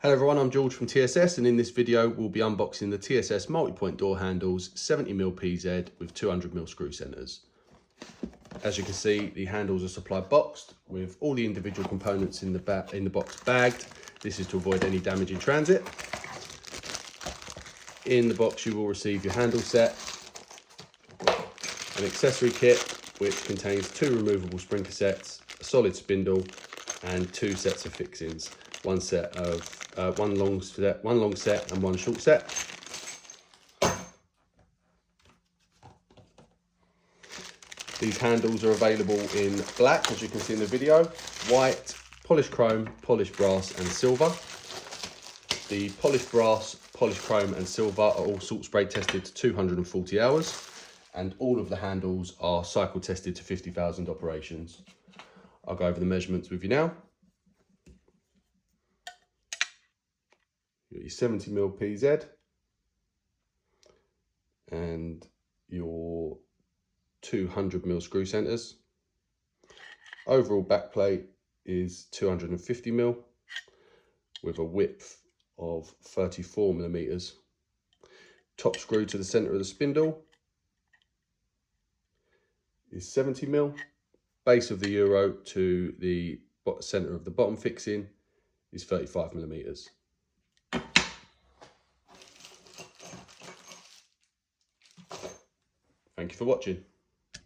Hello everyone, I'm George from TSS, and in this video we'll be unboxing the TSS Multipoint door handles 70mm PZ with 200mm screw centers. As you can see, the handles are supplied boxed with all the individual components in the box bagged. This is to avoid any damage in transit. In the box you will receive your handle set, an accessory kit which contains 2 removable spring cassettes, a solid spindle and 2 sets of fixings. One long set and 1 short set. These handles are available in black, as you can see in the video, white, polished chrome, polished brass and silver. The polished brass, polished chrome and silver are all salt spray tested to 240 hours, and all of the handles are cycle tested to 50,000 operations. I'll go over the measurements with you now. Your 70mm PZ and your 200mm screw centers. Overall backplate is 250mm with a width of 34mm. Top screw to the center of the spindle is 70mm. Base of the euro to the center of the bottom fixing is 35mm. Thank you for watching.